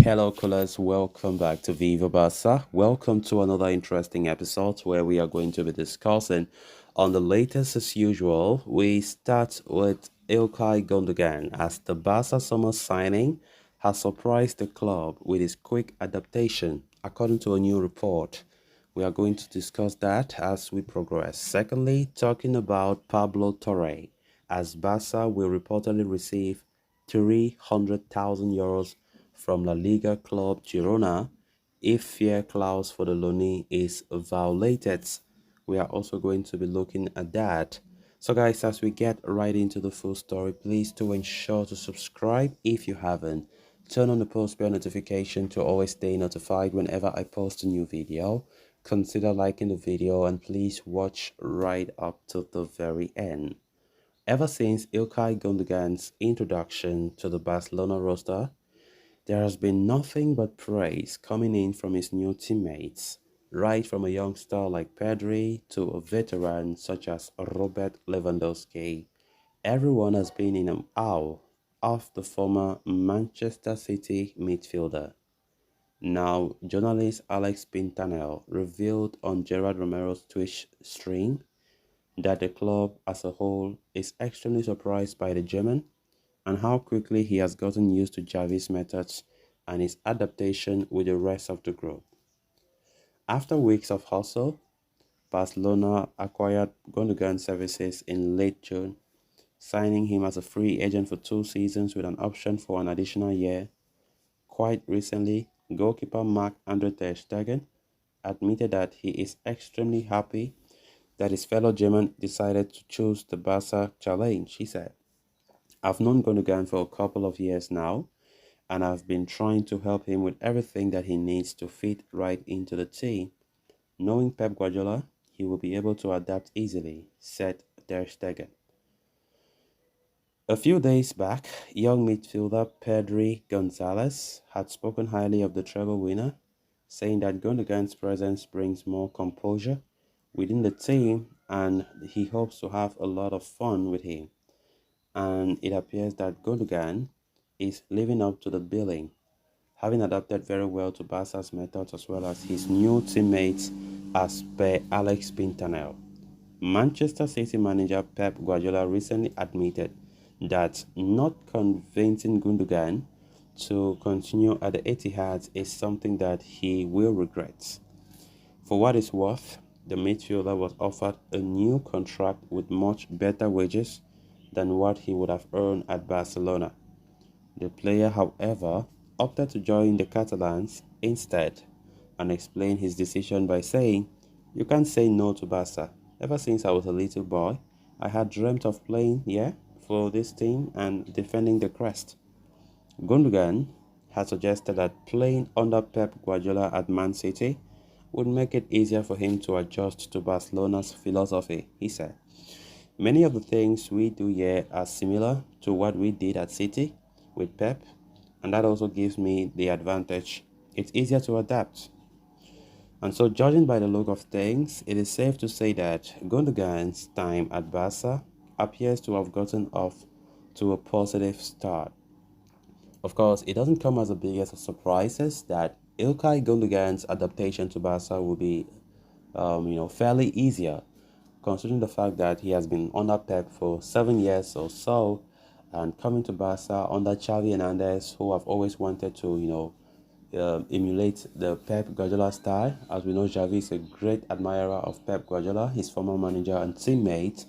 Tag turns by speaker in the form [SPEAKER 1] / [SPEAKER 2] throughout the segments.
[SPEAKER 1] Hello, callers. Welcome back to Viva Barca. Welcome to another interesting episode where we are going to be discussing on the latest as usual. We start with Ilkay Gundogan as the Barca summer signing has surprised the club with his quick adaptation, according to a new report. We are going to discuss that as we progress. Secondly, talking about Pablo Torre, as Barca will reportedly receive 300,000 euros from La Liga club Girona if fair clause for the loanee is violated. We are also going to be looking at that. So guys, as we get right into the full story, please do ensure to subscribe if you haven't. Turn on the post bell notification to always stay notified whenever I post a new video. Consider liking the video and please watch right up to the very end. Ever since Ilkay Gundogan's introduction to the Barcelona roster, there has been nothing but praise coming in from his new teammates, right from a youngster like Pedri to a veteran such as Robert Lewandowski. Everyone has been in awe of the former Manchester City midfielder. Now, journalist Alex Pintanel revealed on Gerard Romero's Twitch stream that the club as a whole is extremely surprised by the German and how quickly he has gotten used to Javi's methods and his adaptation with the rest of the group. After weeks of hustle, Barcelona acquired Gundogan's services in late June, signing him as a free agent for 2 seasons with an option for an additional year. Quite recently, goalkeeper Marc-Andre ter Stegen admitted that he is extremely happy that his fellow German decided to choose the Barca challenge, he said. I've known Gundogan for a couple of years now, and I've been trying to help him with everything that he needs to fit right into the team. Knowing Pep Guardiola, he will be able to adapt easily, said ter Stegen. A few days back, young midfielder Pedri Gonzalez had spoken highly of the treble winner, saying that Gundogan's presence brings more composure within the team and he hopes to have a lot of fun with him. And it appears that Gundogan is living up to the billing, having adapted very well to Barca's methods as well as his new teammates as per Alex Pintanel. Manchester City manager Pep Guardiola recently admitted that not convincing Gundogan to continue at the Etihad is something that he will regret. For what it's worth, the midfielder was offered a new contract with much better wages than what he would have earned at Barcelona. The player, however, opted to join the Catalans instead and explained his decision by saying, "You can't say no to Barca. Ever since I was a little boy, I had dreamt of playing, for this team and defending the crest." Gundogan had suggested that playing under Pep Guardiola at Man City would make it easier for him to adjust to Barcelona's philosophy, he said. Many of the things we do here are similar to what we did at City with Pep, and that also gives me the advantage. It's easier to adapt. And so, judging by the look of things, it is safe to say that Gundogan's time at Barca appears to have gotten off to a positive start. Of course, it doesn't come as the biggest of surprises that Ilkay Gundogan's adaptation to Barca will be, fairly easier, considering the fact that he has been under Pep for 7 years or so, and coming to Barca under Xavi Hernandez, who have always wanted to, emulate the Pep Guardiola style. As we know, Xavi is a great admirer of Pep Guardiola, his former manager and teammate.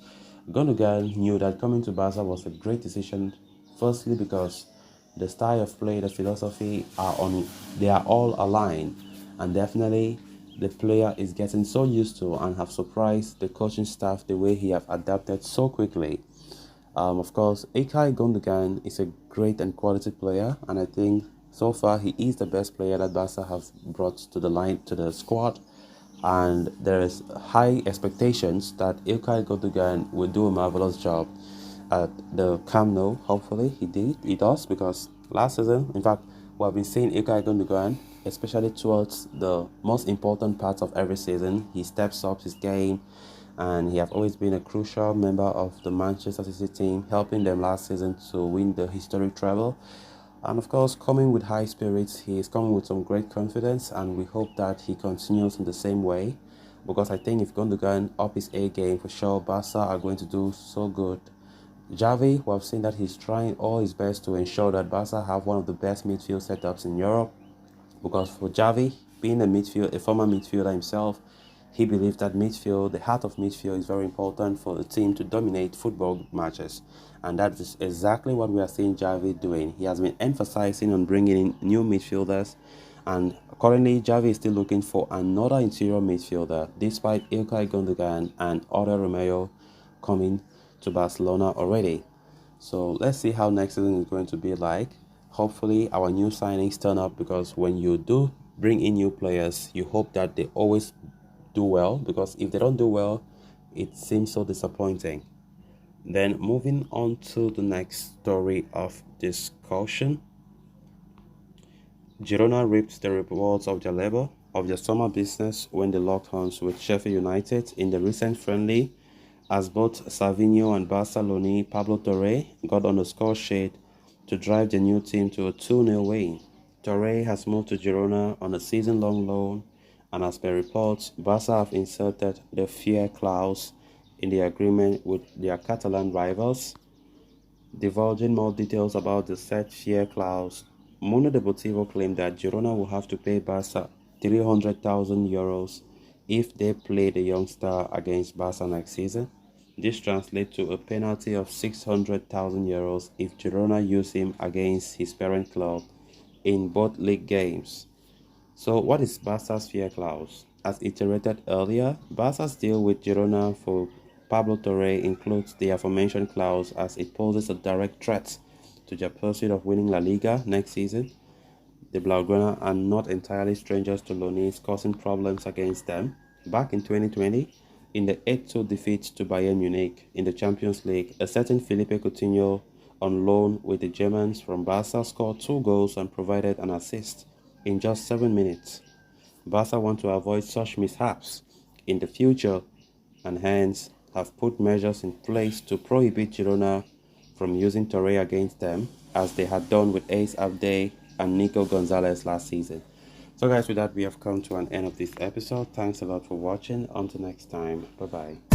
[SPEAKER 1] Gundogan knew that coming to Barca was a great decision, firstly because the style of play, the philosophy they are all aligned, and definitely the player is getting so used to and have surprised the coaching staff the way he have adapted so quickly. Of course, Ilkay Gundogan is a great and quality player, and I think so far he is the best player that Barca have brought to the squad. And there is high expectations that Ilkay Gundogan will do a marvelous job at the Camp Nou. Hopefully, he does, because last season, in fact, we have been seeing Ilkay Gundogan, especially towards the most important parts of every season. He steps up his game, and he has always been a crucial member of the Manchester City team, helping them last season to win the historic treble. And of course, coming with high spirits, he is coming with some great confidence, and we hope that he continues in the same way. Because I think if Gundogan up his A game, for sure, Barca are going to do so good. Javi, we have seen that he's trying all his best to ensure that Barca have one of the best midfield setups in Europe. Because for Javi, being a former midfielder himself, he believes that midfield, the heart of midfield, is very important for the team to dominate football matches. And that is exactly what we are seeing Javi doing. He has been emphasizing on bringing in new midfielders. And currently, Javi is still looking for another interior midfielder, despite Ilkay Gundogan and Otto Romeo coming to Barcelona already. So let's see how next season is going to be like. Hopefully, our new signings turn up, because when you do bring in new players, you hope that they always do well, because if they don't do well, it seems so disappointing. Then, moving on to the next story of discussion, Girona reaped the rewards of their labor of their summer business when they locked horns with Sheffield United in the recent friendly, as both Savinho and Barcelona Pablo Torre got on the score sheet to drive the new team to a 2-0 win. Torre has moved to Girona on a season-long loan, and as per reports, Barca have inserted the fear clause in the agreement with their Catalan rivals. Divulging more details about the said fear clause, Mundo Deportivo claimed that Girona will have to pay Barca €300,000 if they play the young star against Barca next season. This translates to a penalty of €600,000 if Girona use him against his parent club in both league games. So what is Barca's fear clause? As iterated earlier, Barca's deal with Girona for Pablo Torre includes the aforementioned clause, as it poses a direct threat to their pursuit of winning La Liga next season. The Blaugrana are not entirely strangers to Lonis causing problems against them. Back in 2020, in the 8-2 defeat to Bayern Munich in the Champions League, a certain Felipe Coutinho, on loan with the Germans from Barca, scored 2 goals and provided an assist in just 7 minutes. Barca want to avoid such mishaps in the future, and hence have put measures in place to prohibit Girona from using Torre against them, as they had done with Ace Abde and Nico Gonzalez last season. So guys, with that, we have come to an end of this episode. Thanks a lot for watching. Until next time, bye bye.